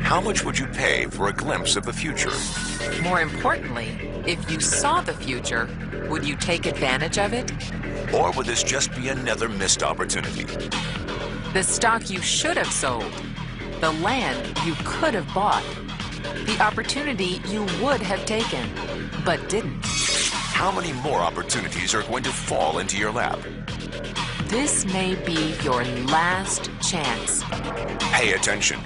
How much would you pay for a glimpse of the future? More importantly, if you saw the future, would you take advantage of it? Or would this just be another missed opportunity? The stock you should have sold, the land you could have bought, the opportunity you would have taken, but didn't. How many more opportunities are going to fall into your lap? This may be your last chance. Pay attention.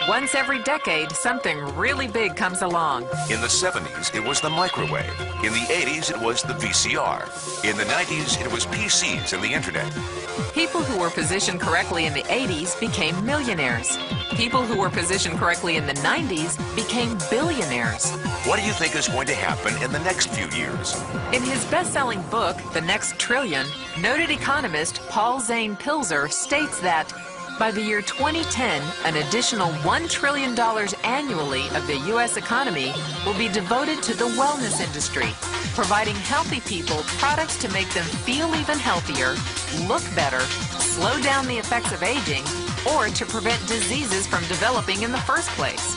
Once every decade, something really big comes along. In the 70s, it was the microwave. In the 80s, it was the VCR. In the 90s, it was PCs and the internet. People who were positioned correctly in the 80s became millionaires. People who were positioned correctly in the 90s became billionaires. What do you think is going to happen in the next few years? In his best-selling book, The Next Trillion, noted economist Paul Zane Pilzer states that by the year 2010, an additional $1 trillion annually of the U.S. economy will be devoted to the wellness industry, providing healthy people products to make them feel even healthier, look better, slow down the effects of aging, or to prevent diseases from developing in the first place.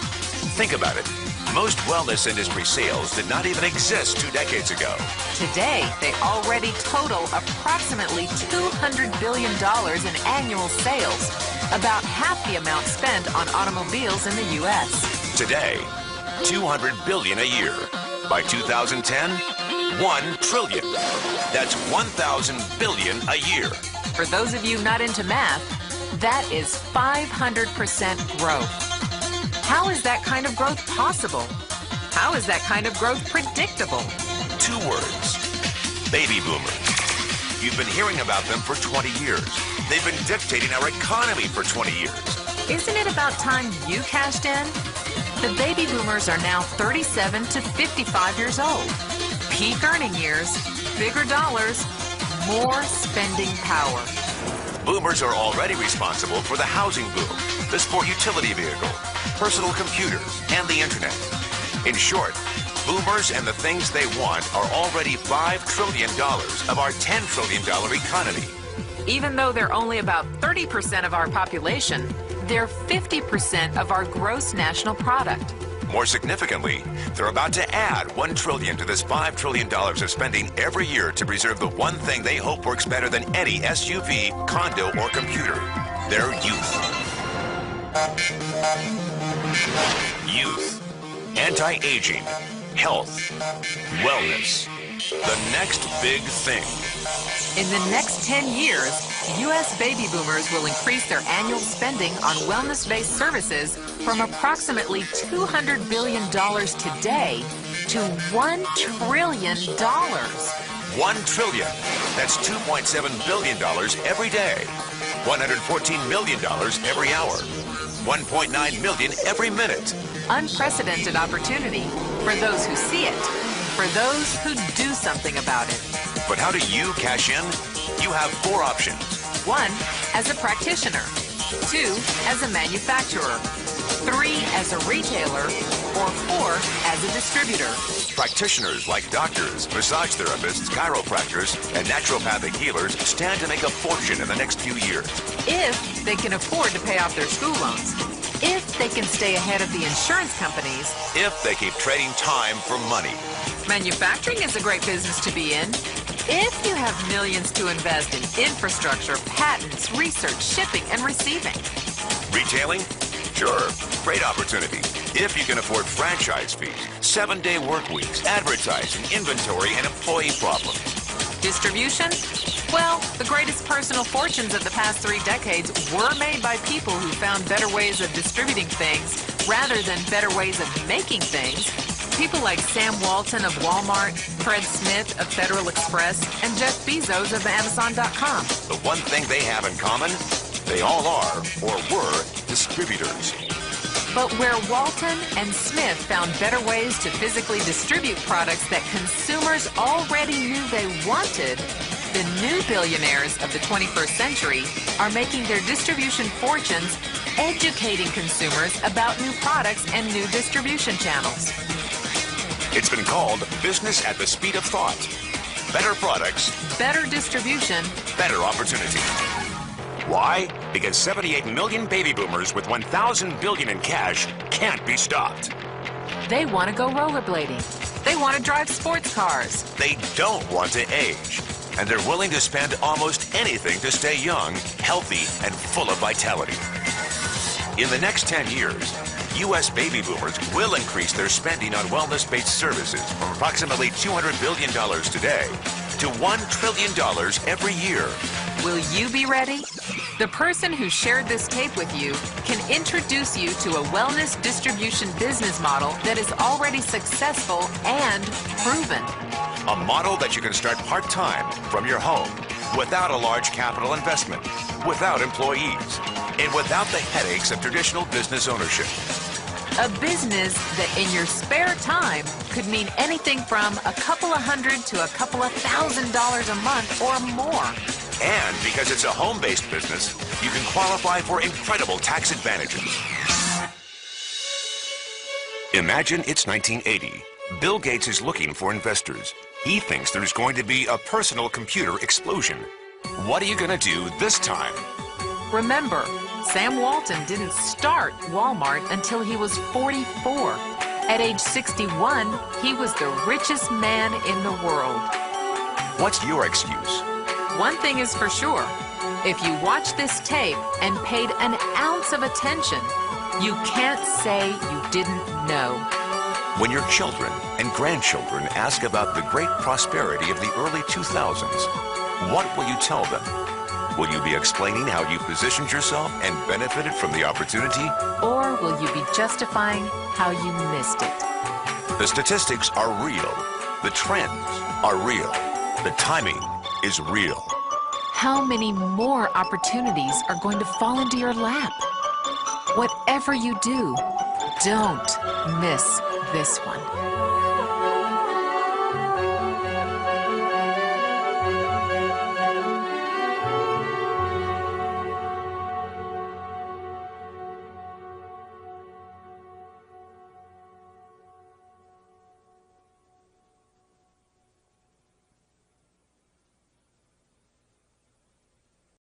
Think about it. Most wellness industry sales did not even exist 2 decades ago. Today, they already total approximately $200 billion in annual sales, about half the amount spent on automobiles in the U.S. Today, $200 billion a year. By 2010, $1 trillion. That's 1,000 billion a year. For those of you not into math, that is 500% growth. How is that kind of growth possible? How is that kind of growth predictable? 2 words. Baby boomers. You've been hearing about them for 20 years. They've been dictating our economy for 20 years. Isn't it about time you cashed in? The baby boomers are now 37 to 55 years old. Peak earning years, bigger dollars, more spending power. Boomers are already responsible for the housing boom, the sport utility vehicle, personal computers, and the internet. In short, boomers and the things they want are already $5 trillion of our $10 trillion economy. Even though they're only about 30% of our population, they're 50% of our gross national product. More significantly, they're about to add $1 trillion to this $5 trillion of spending every year to preserve the one thing they hope works better than any SUV, condo, or computer: their youth. Youth, anti-aging, health, wellness. The next big thing. In the next 10 years, U.S. baby boomers will increase their annual spending on wellness-based services from approximately $200 billion today to $1 trillion. $1 trillion. That's $2.7 billion every day. $114 million every hour. $1.9 million every minute. Unprecedented opportunity for those who see it, for those who do something about it. But how do you cash in? You have 4 options. 1, as a practitioner. 2, as a manufacturer. 3, as a retailer. Or 4, as a distributor. Practitioners like doctors, massage therapists, chiropractors, and naturopathic healers stand to make a fortune in the next few years. If they can afford to pay off their school loans. If they can stay ahead of the insurance companies. If they keep trading time for money. Manufacturing is a great business to be in. If you have millions to invest in infrastructure, patents, research, shipping, and receiving. Retailing? Sure, great opportunity. If you can afford franchise fees, 7-day work weeks, advertising, inventory, and employee problems. Distribution? Well, the greatest personal fortunes of the past 3 decades were made by people who found better ways of distributing things rather than better ways of making things. People like Sam Walton of Walmart, Fred Smith of Federal Express, and Jeff Bezos of Amazon.com. The one thing they have in common, they all are, or were, distributors. But where Walton and Smith found better ways to physically distribute products that consumers already knew they wanted, the new billionaires of the 21st century are making their distribution fortunes educating consumers about new products and new distribution channels. It's been called business at the speed of thought. better products, better distribution, better opportunity. Why? Because 78 million baby boomers with $1,000 billion in cash can't be stopped. they want to go rollerblading. They want to drive sports cars. They don't want to age. And they're willing to spend almost anything to stay young, healthy, and full of vitality. In the next 10 years, U.S. baby boomers will increase their spending on wellness-based services from approximately $200 billion today to $1 trillion every year. Will you be ready? The person who shared this tape with you can introduce you to a wellness distribution business model that is already successful and proven. A model that you can start part-time from your home without a large capital investment, without employees, and without the headaches of traditional business ownership. A business that in your spare time could mean anything from a couple of hundred to a couple of $1,000s a month or more. And because it's a home-based business, you can qualify for incredible tax advantages. Imagine it's 1980. Bill Gates is looking for investors. He thinks there's going to be a personal computer explosion. What are you going to do this time? Remember, Sam Walton didn't start Walmart until he was 44. At age 61, he was the richest man in the world. What's your excuse? One thing is for sure, if you watch this tape and paid an ounce of attention, you can't say you didn't know. When your children and grandchildren ask about the great prosperity of the early 2000s, what will you tell them? Will you be explaining how you positioned yourself and benefited from the opportunity? Or will you be justifying how you missed it? The statistics are real. The trends are real. The timing is real. How many more opportunities are going to fall into your lap? Whatever you do, don't miss this one.